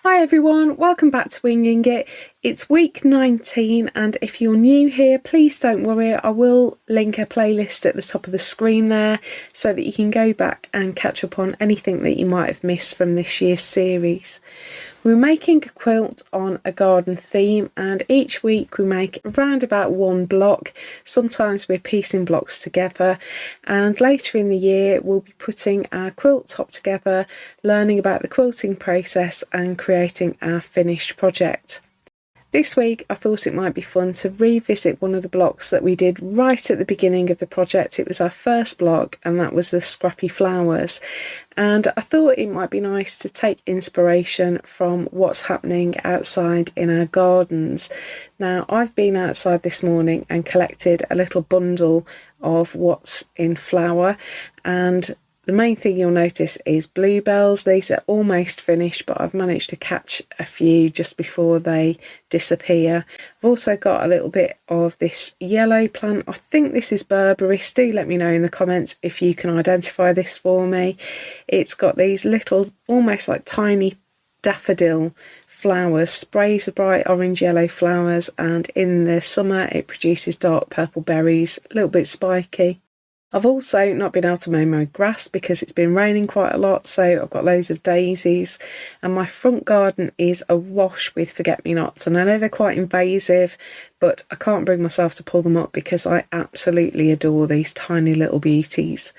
Hi everyone, welcome back to Winging It. It's week 19 and if you're new here, please don't worry, I will link a playlist at the top of the screen there so that you can go back and catch up on anything that you might have missed from this year's series. We're making a quilt on a garden theme and each week we make around about one block. Sometimes we're piecing blocks together and later in the year we'll be putting our quilt top together, learning about the quilting process and creating our finished project. This week I thought it might be fun to revisit one of the blocks that we did right at the beginning of the project. It was our first block and that was the scrappy flowers, and I thought it might be nice to take inspiration from what's happening outside in our gardens. Now I've been outside this morning and collected a little bundle of what's in flower, and the main thing you'll notice is bluebells. These are almost finished, but I've managed to catch a few just before they disappear. I've also got a little bit of this yellow plant. I think this is berberis. Do let me know in the comments if you can identify this for me. It's got these little, almost like tiny daffodil flowers, sprays of bright orange yellow flowers, and in the summer it produces dark purple berries, a little bit spiky. I've also not been able to mow my grass because it's been raining quite a lot, so I've got loads of daisies, and my front garden is awash with forget-me-nots, and I know they're quite invasive but I can't bring myself to pull them up because I absolutely adore these tiny little beauties.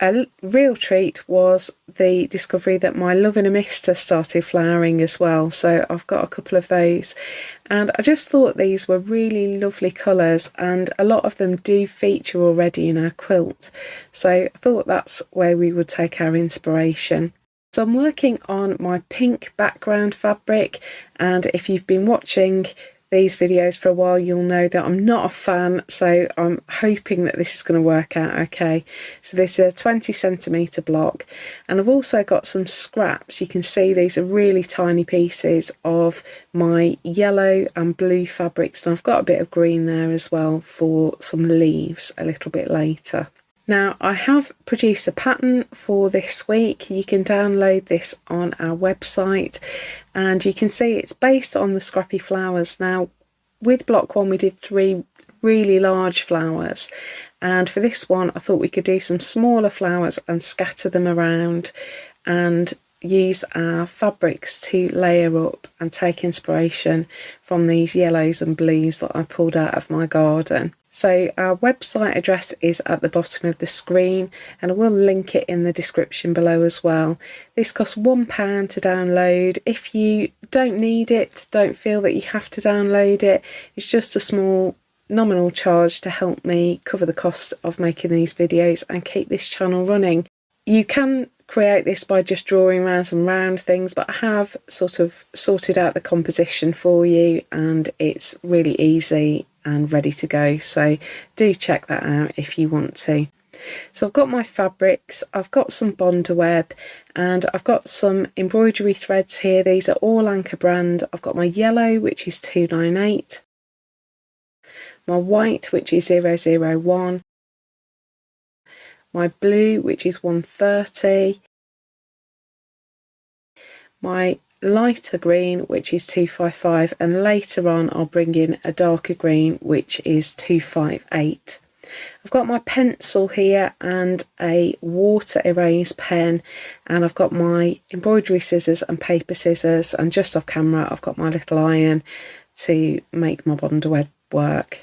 A real treat was the discovery that my Love in a Mist has started flowering as well, so I've got a couple of those, and I just thought these were really lovely colours and a lot of them do feature already in our quilt, so I thought that's where we would take our inspiration. So I'm working on my pink background fabric, and if you've been watching these videos for a while you'll know that I'm not a fan, so I'm hoping that this is going to work out okay. So this is a 20cm block, and I've also got some scraps. You can see these are really tiny pieces of my yellow and blue fabrics, and I've got a bit of green there as well for some leaves a little bit later. Now I have produced a pattern for this week. You can download this on our website and you can see it's based on the scrappy flowers. Now with block one we did 3 really large flowers, and for this one I thought we could do some smaller flowers and scatter them around and use our fabrics to layer up and take inspiration from these yellows and blues that I pulled out of my garden. So our website address is at the bottom of the screen and I will link it in the description below as well. This costs £1 to download. If you don't need it, don't feel that you have to download it, it's just a small nominal charge to help me cover the cost of making these videos and keep this channel running. You can create this by just drawing around some round things, but I have sort of sorted out the composition for you and it's really easy and ready to go, so do check that out if you want to. So I've got my fabrics, I've got some Bonder web, and I've got some embroidery threads here. These are all Anchor brand. I've got my yellow, which is 298, my white, which is 001, my blue, which is 130, my lighter green, which is 255, and later on I'll bring in a darker green, which is 258. I've got my pencil here and a water erase pen, and I've got my embroidery scissors and paper scissors, and just off camera I've got my little iron to make my Bonder web work.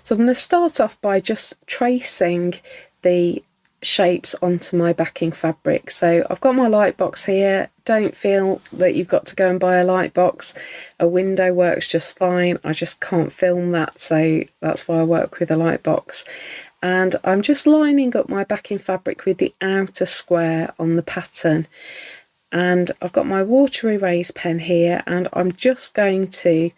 So I'm going to start off by just tracing the shapes onto my backing fabric. So I've got my light box here. Don't feel that you've got to go and buy a light box. A window works just fine. I just can't film that, so that's why I work with a light box. And I'm just lining up my backing fabric with the outer square on the pattern. And I've got my water erase pen here, and I'm just going to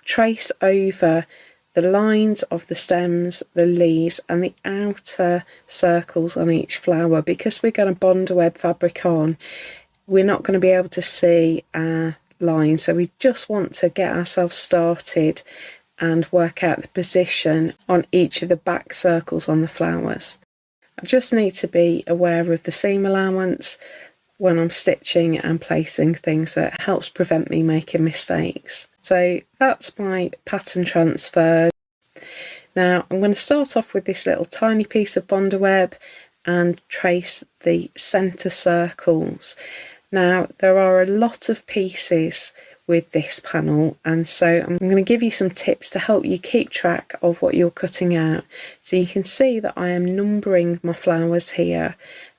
trace over the lines of the stems, the leaves and the outer circles on each flower. Because we're going to Bonder web fabric on, we're not going to be able to see our lines, so we just want to get ourselves started and work out the position on each of the back circles on the flowers. I just need to be aware of the seam allowance. when I'm stitching and placing things, so it helps prevent me making mistakes. So that's my pattern transfer. Now I'm going to start off with this little tiny piece of bondeweb and trace the centre circles. Now there are a lot of pieces with this panel, and so I'm going to give you some tips to help you keep track of what you're cutting out. So you can see that I am numbering my flowers here,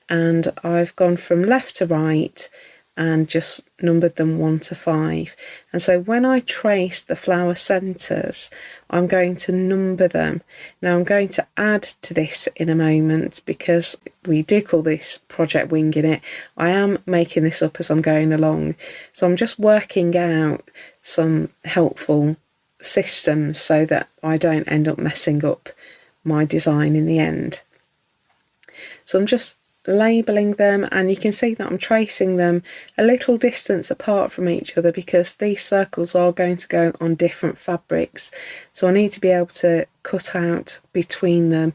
and I've gone from left to right and just numbered them 1 to 5. And so when I trace the flower centres, I'm going to number them. Now I'm going to add to this in a moment, because we do call this project winging it. I am making this up as I'm going along, so I'm just working out some helpful systems so that I don't end up messing up my design in the end. So I'm just labelling them, and you can see that I'm tracing them a little distance apart from each other, because these circles are going to go on different fabrics, so I need to be able to cut out between them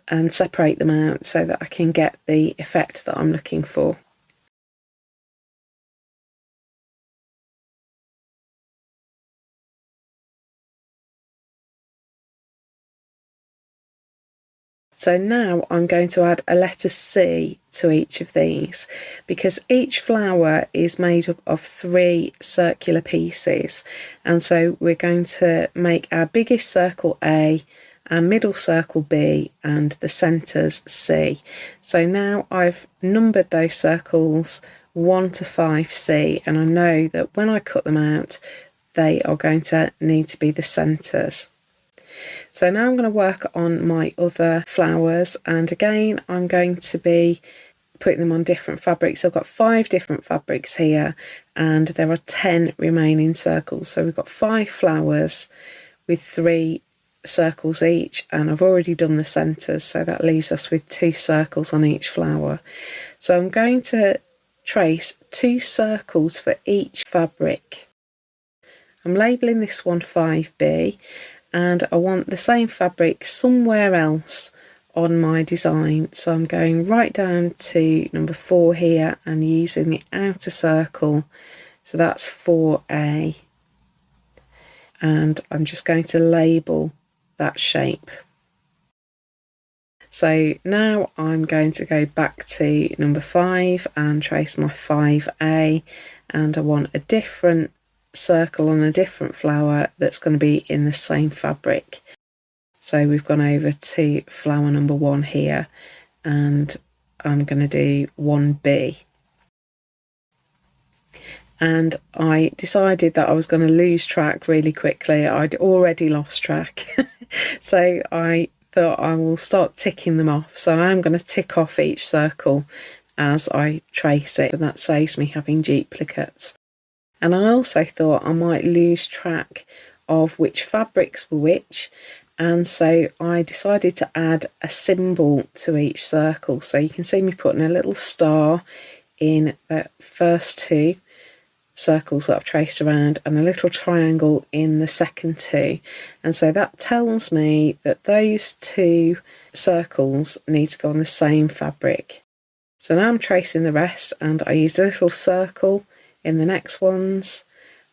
and separate them out so that I can get the effect that I'm looking for. So now I'm going to add a letter C to each of these, because each flower is made up of 3 circular pieces, and so we're going to make our biggest circle A, our middle circle B, and the centres C. So now I've numbered those circles 1 to 5C, and I know that when I cut them out they are going to need to be the centres. So now I'm going to work on my other flowers, and again I'm going to be putting them on different fabrics. I've got 5 different fabrics here, and there are 10 remaining circles. So we've got 5 flowers with 3 circles each, and I've already done the centres, so that leaves us with 2 circles on each flower. So I'm going to trace 2 circles for each fabric. I'm labelling this one 5B, and I want the same fabric somewhere else on my design, so I'm going right down to number 4 here and using the outer circle, so that's 4A, and I'm just going to label that shape. So now I'm going to go back to number 5 and trace my 5A, and I want a different circle on a different flower that's going to be in the same fabric. So we've gone over to flower number 1 here, and I'm going to do 1B. And I decided that I was going to lose track really quickly. I'd already lost track. So I thought I will start ticking them off. So I'm going to tick off each circle as I trace it, and that saves me having duplicates. And I also thought I might lose track of which fabrics were which, and so I decided to add a symbol to each circle. So you can see me putting a little star in the first 2 circles that I've traced around, and a little triangle in the second 2, and so that tells me that those 2 circles need to go on the same fabric. So now I'm tracing the rest, and I used a little circle in the next ones,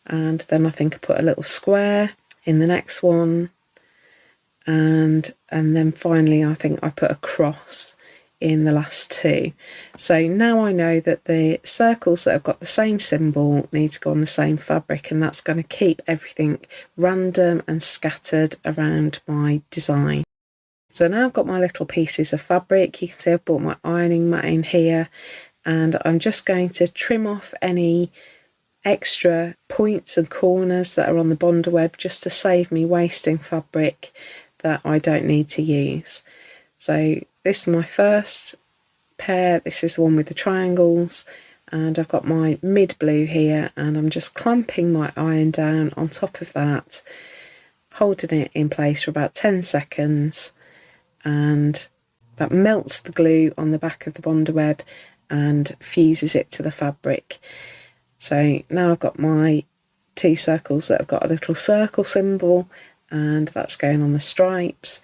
and then I think I put a little square in the next one, and then finally I think I put a cross in the last 2. So now I know that the circles that have got the same symbol need to go on the same fabric, and that's going to keep everything random and scattered around my design. So now I've got my little pieces of fabric. You can see I've brought my ironing mat in here, and I'm just going to trim off any extra points and corners that are on the bondeweb, just to save me wasting fabric that I don't need to use. So this is my first pair, this is the one with the triangles, and I've got my mid blue here, and I'm just clamping my iron down on top of that, holding it in place for about 10 seconds, and that melts the glue on the back of the bondeweb and fuses it to the fabric. So now I've got my 2 circles that have got a little circle symbol, and that's going on the stripes.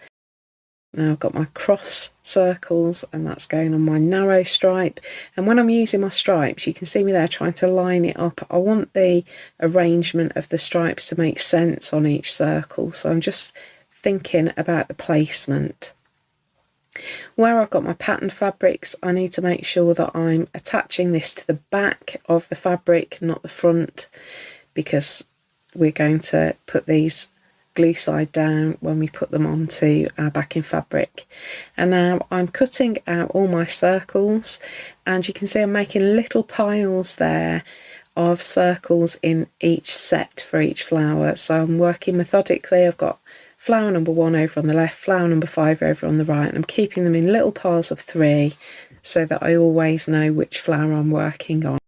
Now I've got my cross circles, and that's going on my narrow stripe. And when I'm using my stripes, you can see me there trying to line it up. I want the arrangement of the stripes to make sense on each circle, so I'm just thinking about the placement. Where I've got my pattern fabrics, I need to make sure that I'm attaching this to the back of the fabric, not the front, because we're going to put these glue side down when we put them onto our backing fabric. And now I'm cutting out all my circles, and you can see I'm making little piles there of circles in each set for each flower. So I'm working methodically. I've got flower number 1 over on the left, flower number 5 over on the right, and I'm keeping them in little piles of 3 so that I always know which flower I'm working on.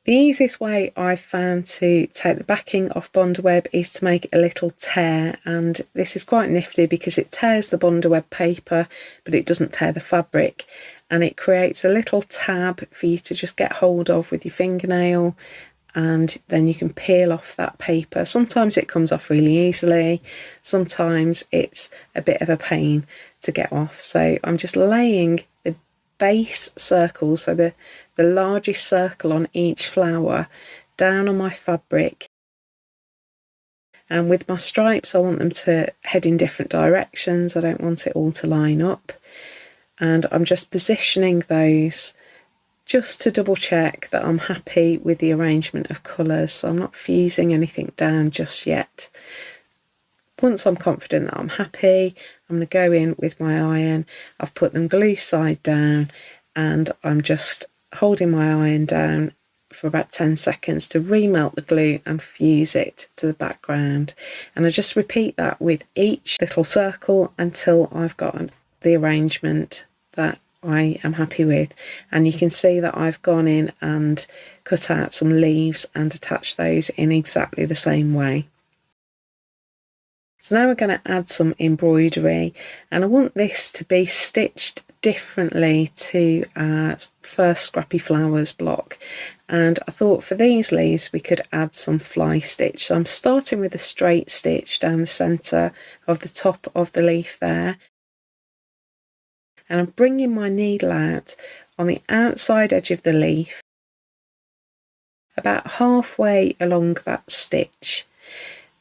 The easiest way I've found to take the backing off Bondaweb is to make a little tear, and this is quite nifty because it tears the Bondaweb paper but it doesn't tear the fabric, and it creates a little tab for you to just get hold of with your fingernail, and then you can peel off that paper. Sometimes it comes off really easily, sometimes it's a bit of a pain to get off. So I'm just laying the base circle, so the largest circle on each flower, down on my fabric. And with my stripes, I want them to head in different directions. I don't want it all to line up. And I'm just positioning those just to double check that I'm happy with the arrangement of colours. So I'm not fusing anything down just yet. Once I'm confident that I'm happy, I'm going to go in with my iron. I've put them glue side down, and I'm just holding my iron down for about 10 seconds to remelt the glue and fuse it to the background. And I just repeat that with each little circle until I've got the arrangement that I am happy with. And you can see that I've gone in and cut out some leaves and attached those in exactly the same way. So now we're going to add some embroidery, and I want this to be stitched differently to our first Scrappy Flowers block, and I thought for these leaves we could add some fly stitch. So I'm starting with a straight stitch down the centre of the top of the leaf there, and I'm bringing my needle out on the outside edge of the leaf about halfway along that stitch.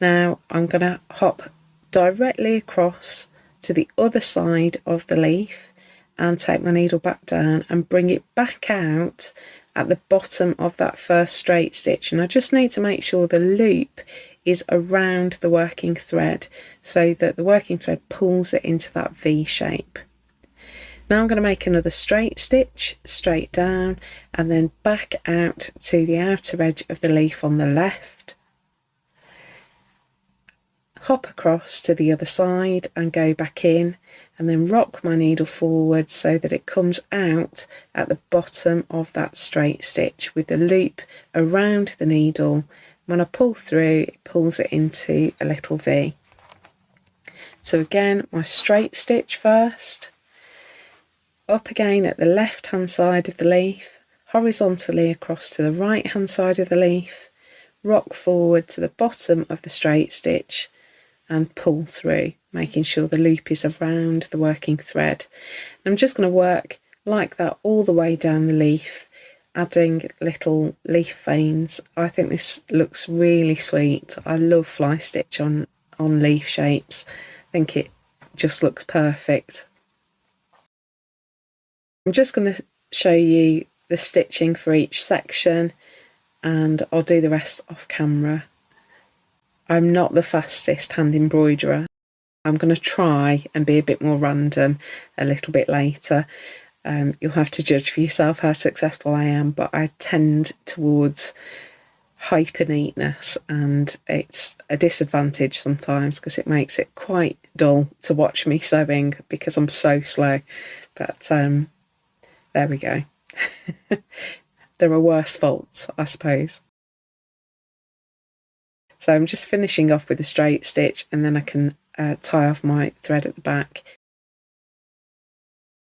Now I'm going to hop directly across to the other side of the leaf and take my needle back down and bring it back out at the bottom of that first straight stitch. And I just need to make sure the loop is around the working thread so that the working thread pulls it into that V shape. Now I'm going to make another straight stitch straight down and then back out to the outer edge of the leaf on the left. Hop across to the other side and go back in, and then rock my needle forward so that it comes out at the bottom of that straight stitch with the loop around the needle. When I pull through, it pulls it into a little V. So again, my straight stitch first, up again at the left hand side of the leaf, horizontally across to the right hand side of the leaf, rock forward to the bottom of the straight stitch and pull through, making sure the loop is around the working thread. And I'm just going to work like that all the way down the leaf, adding little leaf veins. I think this looks really sweet. I love fly stitch on leaf shapes. I think it just looks perfect. I'm just going to show you the stitching for each section, and I'll do the rest off camera. I'm not the fastest hand embroiderer. I'm going to try and be a bit more random a little bit later. You'll have to judge for yourself how successful I am, but I tend towards hyper neatness, and it's a disadvantage sometimes because it makes it quite dull to watch me sewing because I'm so slow. But there we go. There are worse faults, I suppose. So I'm just finishing off with a straight stitch, and then I can tie off my thread at the back.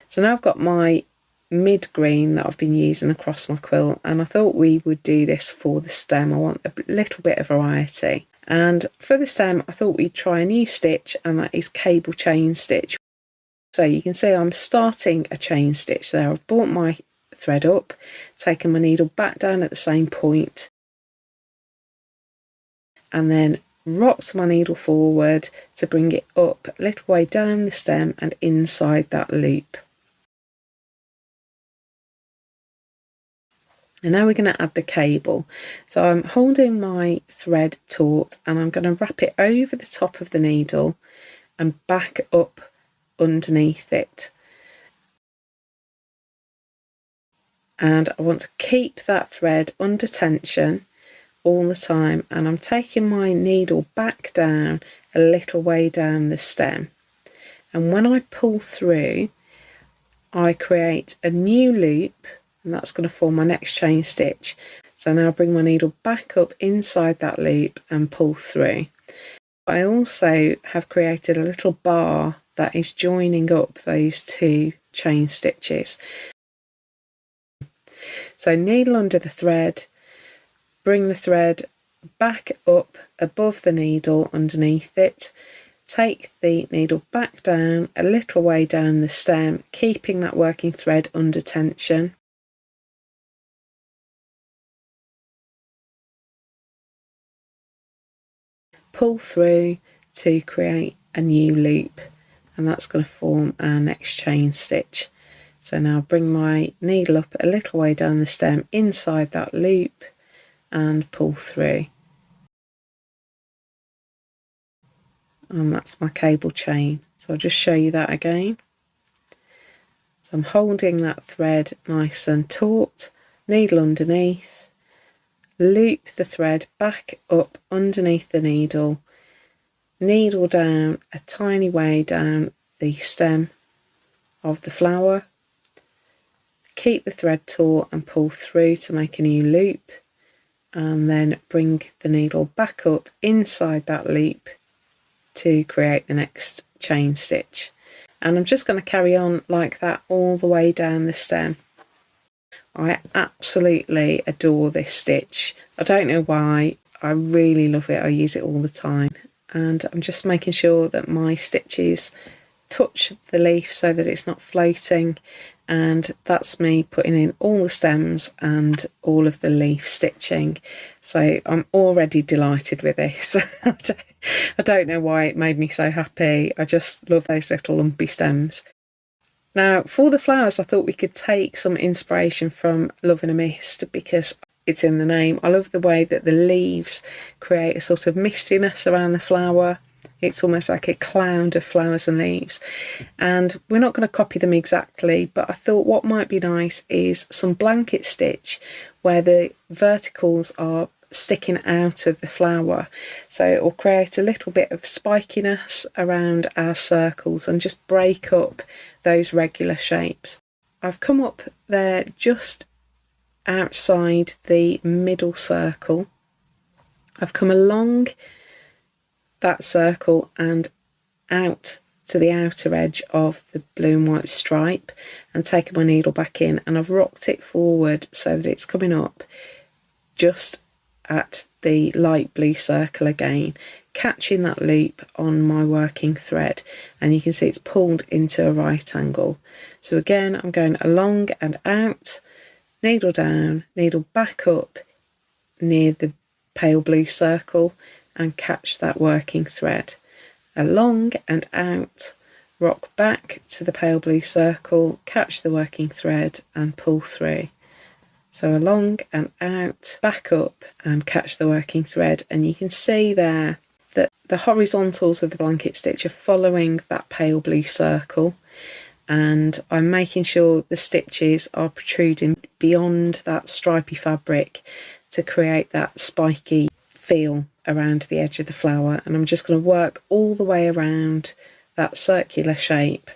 So now I've got my mid green that I've been using across my quilt, and I thought we would do this for the stem. I want a little bit of variety, and for the stem I thought we'd try a new stitch, and that is cable chain stitch. So you can see I'm starting a chain stitch there. I've brought my thread up, taken my needle back down at the same point, and then rocked my needle forward to bring it up a little way down the stem and inside that loop. And now we're going to add the cable. So I'm holding my thread taut and I'm going to wrap it over the top of the needle and back up underneath it. And I want to keep that thread under tension all the time, and I'm taking my needle back down a little way down the stem, and when I pull through I create a new loop, and that's going to form my next chain stitch. So now I bring my needle back up inside that loop and pull through. I also have created a little bar that is joining up those two chain stitches. So needle under the thread, bring the thread back up above the needle underneath it, take the needle back down a little way down the stem, keeping that working thread under tension. Pull through to create a new loop, and that's going to form our next chain stitch. So now bring my needle up a little way down the stem inside that loop and pull through. And that's my cable chain. So I'll just show you that again. So I'm holding that thread nice and taut, needle underneath, loop the thread back up underneath the needle, needle down a tiny way down the stem of the flower, keep the thread taut and pull through to make a new loop, and then bring the needle back up inside that loop to create the next chain stitch. And I'm just going to carry on like that all the way down the stem. I absolutely adore this stitch. I don't know why, I really love it. I use it all the time, and I'm just making sure that my stitches touch the leaf so that it's not floating, and that's me putting in all the stems and all of the leaf stitching. So I'm already delighted with this. I don't know why it made me so happy. I just love those little lumpy stems. Now for the flowers, I thought we could take some inspiration from Love in a Mist, because it's in the name. I love the way that the leaves create a sort of mistiness around the flower. It's almost like a cloud of flowers and leaves, and we're not going to copy them exactly, but I thought what might be nice is some blanket stitch where the verticals are sticking out of the flower, so it will create a little bit of spikiness around our circles and just break up those regular shapes. I've come up there just outside the middle circle. I've come along that circle and out to the outer edge of the blue and white stripe and taken my needle back in, and I've rocked it forward so that it's coming up just at the light blue circle again, catching that loop on my working thread, and you can see it's pulled into a right angle. So again, I'm going along and out, needle down, needle back up near the pale blue circle and catch that working thread, along and out, rock back to the pale blue circle, catch the working thread and pull through. So along and out, back up and catch the working thread, and you can see there that the horizontals of the blanket stitch are following that pale blue circle, and I'm making sure the stitches are protruding beyond that stripy fabric to create that spiky feel around the edge of the flower. And I'm just going to work all the way around that circular shape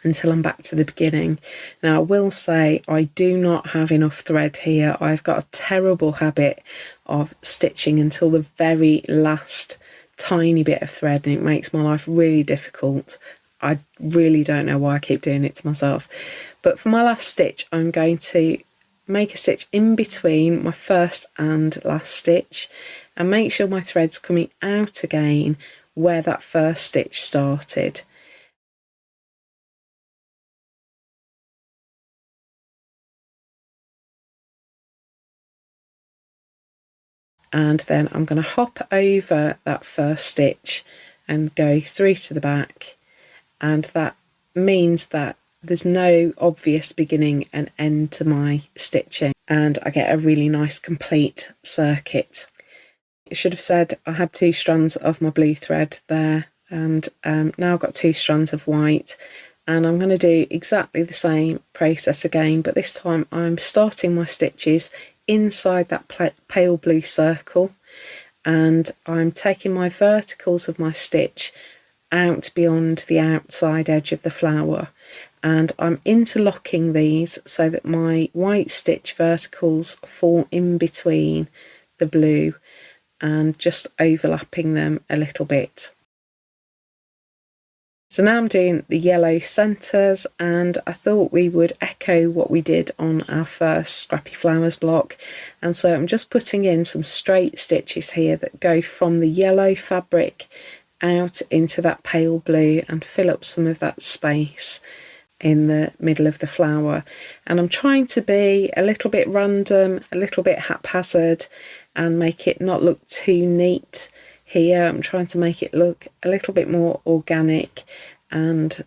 until I'm back to the beginning. Now I will say I do not have enough thread here. I've got a terrible habit of stitching until the very last tiny bit of thread, and it makes my life really difficult. I really don't know why I keep doing it to myself. But for my last stitch, I'm going to make a stitch in between my first and last stitch and make sure my thread's coming out again where that first stitch started. and then I'm going to hop over that first stitch and go through to the back, and that means that there's no obvious beginning and end to my stitching, and I get a really nice complete circuit. I should have said I had 2 strands of my blue thread there, and now I've got 2 strands of white, and I'm going to do exactly the same process again, but this time I'm starting my stitches inside that pale blue circle, and I'm taking my verticals of my stitch out beyond the outside edge of the flower, and I'm interlocking these so that my white stitch verticals fall in between the blue and just overlapping them a little bit. So now I'm doing the yellow centres, and I thought we would echo what we did on our first Scrappy Flowers block, and so I'm just putting in some straight stitches here that go from the yellow fabric out into that pale blue and fill up some of that space in the middle of the flower. And I'm trying to be a little bit random, a little bit haphazard, and make it not look too neat here. I'm trying to make it look a little bit more organic and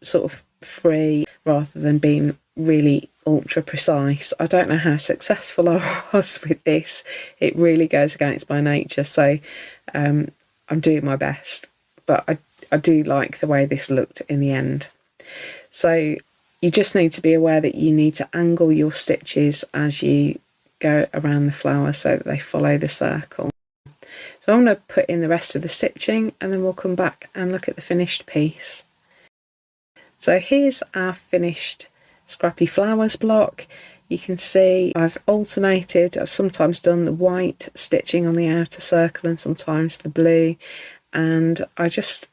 sort of free rather than being really ultra precise. I don't know how successful I was with this. It really goes against my nature, so I'm doing my best, but I do like the way this looked in the end. So you just need to be aware that you need to angle your stitches as you go around the flower so that they follow the circle. So I'm going to put in the rest of the stitching, and then we'll come back and look at the finished piece. So here's our finished Scrappy Flowers block. You can see I've alternated. I've sometimes done the white stitching on the outer circle and sometimes the blue, and I just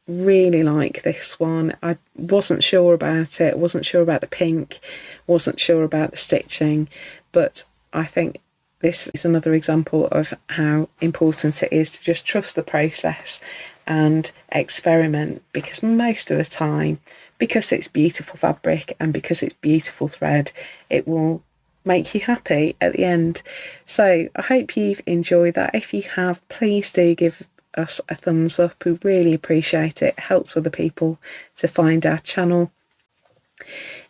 really like this one. I wasn't sure about it, wasn't sure about the pink, wasn't sure about the stitching, but I think this is another example of how important it is to just trust the process and experiment, because most of the time, because it's beautiful fabric and because it's beautiful thread, it will make you happy at the end. So I hope you've enjoyed that. If you have, please do give us a thumbs up. We really appreciate it. It helps other people to find our channel.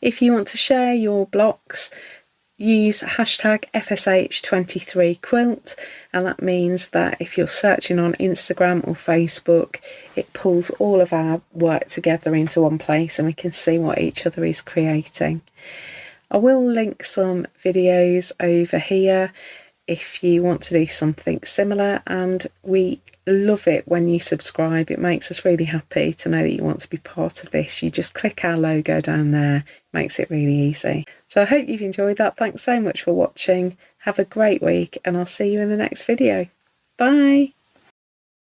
If you want to share your blocks, use hashtag FSH23quilt, and that means that if you're searching on Instagram or Facebook, it pulls all of our work together into one place and we can see what each other is creating. I will link some videos over here if you want to do something similar, and we love it when you subscribe. It makes us really happy to know that you want to be part of this. You just click our logo down there, it makes it really easy. So I hope you've enjoyed that. Thanks so much for watching. Have a great week, and I'll see you in the next video. Bye.